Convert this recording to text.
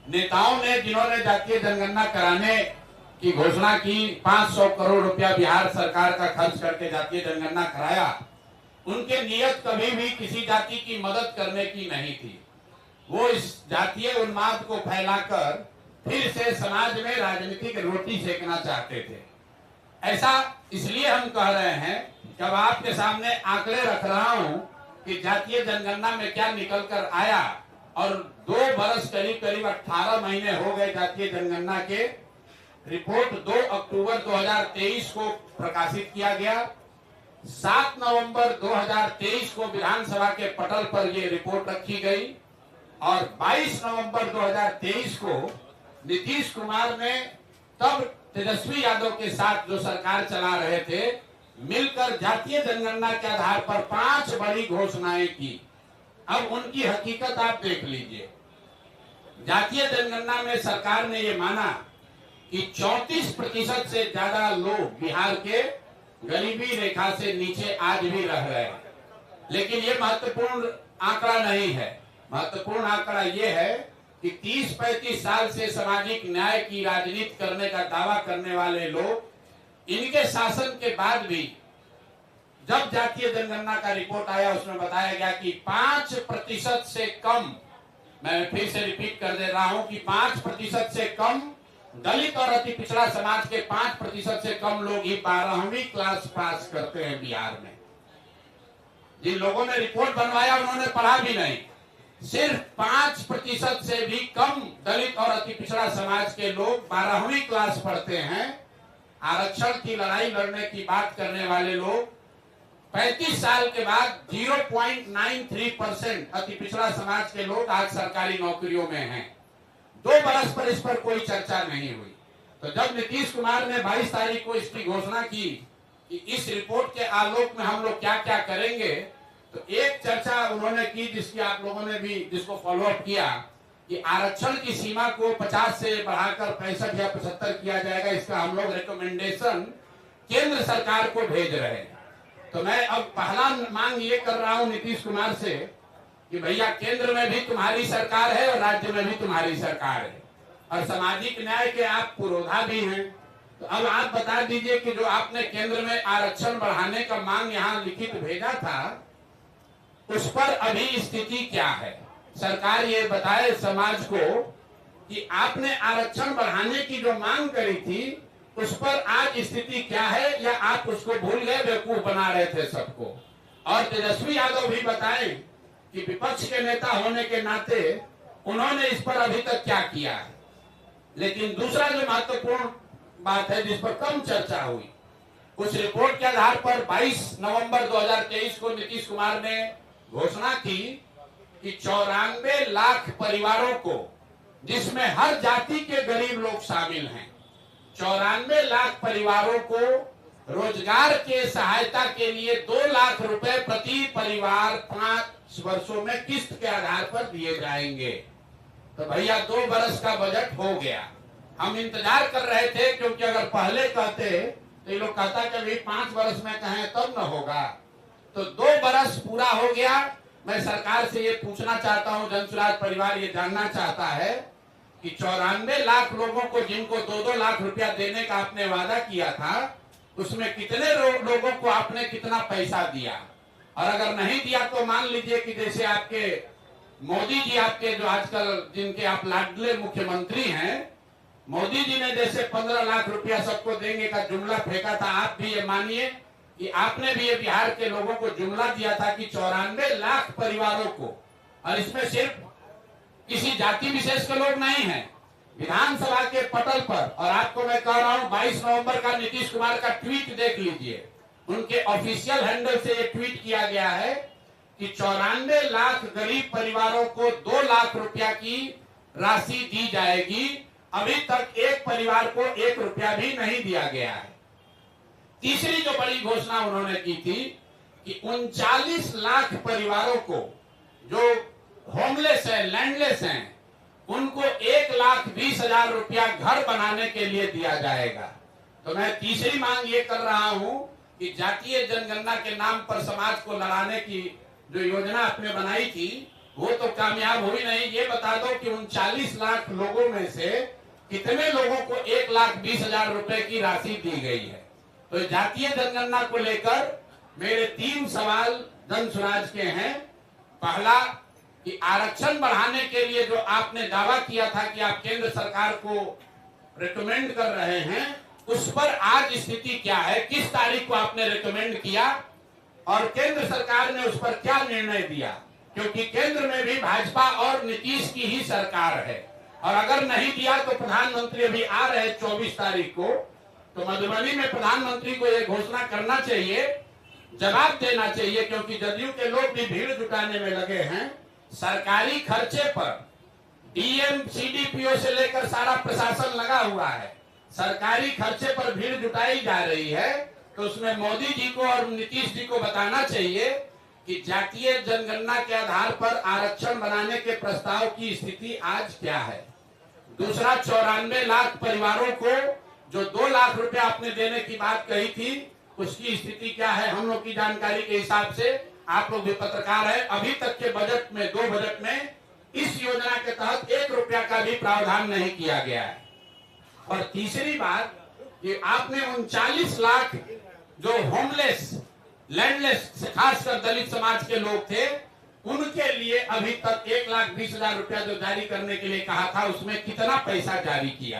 नेताओं ने जिन्होंने जातीय जनगणना कराने की घोषणा की, 500 करोड़ रुपया बिहार सरकार का खर्च करके जातीय जनगणना कराया, उनके नियत कभी भी किसी जाति की मदद करने की नहीं थी। वो इस जातीय उन्माद को फैलाकर फिर से समाज में राजनीतिक रोटी सेकना चाहते थे। ऐसा इसलिए हम कह रहे हैं, जब आपके सामने आंकड़े रख रहा हूं कि जातीय जनगणना में क्या निकल कर आया, और 2 बरस करीब करीब 18 महीने हो गए जातीय जनगणना के। रिपोर्ट 2 अक्टूबर 2023 को प्रकाशित किया गया। 7 नवंबर 2023 को विधानसभा के पटल पर यह रिपोर्ट रखी गई और 22 नवंबर 2023 को नीतीश कुमार ने तब तेजस्वी यादव के साथ जो सरकार चला रहे थे, मिलकर जातीय जनगणना के आधार पर 5 बड़ी घोषणाएं की। अब उनकी हकीकत आप देख लीजिए। जातीय जनगणना में सरकार ने ये माना कि 34% से ज्यादा लोग बिहार के गरीबी रेखा से नीचे आज भी रह रहे हैं। लेकिन ये महत्वपूर्ण आंकड़ा नहीं है। महत्वपूर्ण आंकड़ा ये है कि 30-35 साल से सामाजिक न्याय की राजनीति करने का दावा करने वाले लोग, इनके शासन के बाद भी जब जातीय जनगणना का रिपोर्ट आया, उसमें बताया गया कि 5% से कम, मैं फिर से रिपीट कर दे रहा हूं कि 5% से कम दलित और अति पिछड़ा समाज के 5% से कम लोग ही 12वीं क्लास पास करते हैं बिहार में। जिन लोगों ने रिपोर्ट बनवाया उन्होंने पढ़ा भी नहीं। सिर्फ 5% से भी कम दलित और अति पिछड़ा समाज के लोग 12वीं क्लास पढ़ते हैं। आरक्षण की लड़ाई लड़ने की बात करने वाले लोग 35 साल के बाद 0.93% अति पिछड़ा समाज के लोग आज सरकारी नौकरियों में हैं। 2 बरस पर इस पर कोई चर्चा नहीं हुई। तो जब नीतीश कुमार ने 22 तारीख को इसकी घोषणा की कि इस रिपोर्ट के आलोक में हम लोग क्या क्या करेंगे, तो एक चर्चा उन्होंने की जिसकी आप लोगों ने भी जिसको फॉलोअप किया कि आरक्षण की सीमा को 50 से बढ़ाकर 65 या 75 किया जाएगा। इसका हम लोग रिकमेंडेशन केंद्र सरकार को भेज रहे हैं। तो मैं अब पहला मांग ये कर रहा हूं नीतीश कुमार से कि भैया, केंद्र में भी तुम्हारी सरकार है और राज्य में भी तुम्हारी सरकार है और सामाजिक न्याय के आप पुरोधा भी हैं। तो अब आप बता दीजिए कि जो आपने केंद्र में आरक्षण बढ़ाने का मांग यहाँ लिखित भेजा था, उस पर अभी स्थिति क्या है। सरकार ये बताए समाज को कि आपने आरक्षण बढ़ाने की जो मांग करी थी, उस पर आज स्थिति क्या है, या आप उसको भूल गए, बेवकूफ बना रहे थे सबको। और तेजस्वी यादव भी बताएं कि विपक्ष के नेता होने के नाते उन्होंने इस पर अभी तक क्या किया है। लेकिन दूसरा जो महत्वपूर्ण बात है जिस पर कम चर्चा हुई, उस रिपोर्ट के आधार पर 22 नवंबर 2023 को नीतीश कुमार ने घोषणा की कि 94 लाख परिवारों को, जिसमें हर जाति के गरीब लोग शामिल हैं, 94 लाख परिवारों को रोजगार के सहायता के लिए 2 लाख रुपए प्रति परिवार 5 वर्षों में किस्त के आधार पर दिए जाएंगे। तो भैया 2 बरस का बजट हो गया। हम इंतजार कर रहे थे, क्योंकि अगर पहले कहते तो ये लोग कहता कि अभी 5 बरस में कहें तब न होगा। तो 2 बरस पूरा हो गया। मैं सरकार से ये पूछना चाहता हूं, जनसुराज परिवार ये जानना चाहता है कि 94 लाख लोगों को जिनको 2-2 लाख रुपया देने का आपने वादा किया था, उसमें कितने लोगों को आपने कितना पैसा दिया। और अगर नहीं दिया तो मान लीजिए कि जैसे आपके मोदी जी, आपके जो आजकल जिनके आप लाडले मुख्यमंत्री हैं, मोदी जी ने जैसे 15 लाख रुपया सबको देंगे का जुमला फेंका था, आप भी ये मानिए कि आपने भी ये बिहार के लोगों को जुमला दिया था कि 94 लाख परिवारों को, और इसमें सिर्फ किसी जाति विशेष के लोग नहीं हैं, विधानसभा के पटल पर। और आपको मैं कह रहा हूं, 22 नवंबर का नीतीश कुमार का ट्वीट देख लीजिए, उनके ऑफिशियल हैंडल से ये ट्वीट किया गया है कि 94 लाख गरीब परिवारों को 2 लाख रुपया की राशि दी जाएगी। अभी तक एक परिवार को 1 रुपया भी नहीं दिया गया है। तीसरी जो बड़ी घोषणा उन्होंने की थी कि 39 लाख परिवारों को जो होमलेस है, लैंडलेस हैं, उनको 1,20,000 रुपया घर बनाने के लिए दिया जाएगा। तो मैं तीसरी मांग ये कर रहा हूं कि जातीय जनगणना के नाम पर समाज को लड़ाने की जो योजना आपने बनाई थी, वो तो कामयाब हुई नहीं। ये बता दो कि 39 लाख लोगों में से कितने लोगों को 1,20,000 रुपए की राशि दी गई है। तो जातीय जनगणना को लेकर मेरे 3 सवाल जन स्वराज के हैं। पहला कि आरक्षण बढ़ाने के लिए जो आपने दावा किया था कि आप केंद्र सरकार को रिकमेंड कर रहे हैं, उस पर आज स्थिति क्या है? किस तारीख को आपने रिकमेंड किया और केंद्र सरकार ने उस पर क्या निर्णय दिया? क्योंकि केंद्र में भी भाजपा और नीतीश की ही सरकार है, और अगर नहीं दिया तो प्रधानमंत्री अभी आ रहे 24 तारीख को, तो मधुबनी में प्रधानमंत्री को यह घोषणा करना चाहिए, जवाब देना चाहिए, क्योंकि जदयू के लोग भी भीड़ जुटाने में लगे हैं। सरकारी खर्चे पर डीएम सीडीपीओ से लेकर सारा प्रशासन लगा हुआ है, सरकारी खर्चे पर भीड़ जुटाई जा रही है, तो उसमें मोदी जी को और नीतीश जी को बताना चाहिए कि जातीय जनगणना के आधार पर आरक्षण बनाने के प्रस्ताव की स्थिति आज क्या है। दूसरा, 94 लाख परिवारों को जो 2 लाख रुपए आपने देने की बात कही थी, उसकी स्थिति क्या है? हम लोग की जानकारी के हिसाब से, आप लोग भी पत्रकार है, अभी तक के बजट में, 2 बजट में इस योजना के तहत 1 रुपया का भी प्रावधान नहीं किया गया है। और तीसरी बात कि आपने 39 लाख जो होमलेस, लैंडलेस, खासकर दलित समाज के लोग थे, उनके लिए अभी तक 1,20,000 रुपया जो जारी करने के लिए कहा था, उसमें कितना पैसा जारी किया?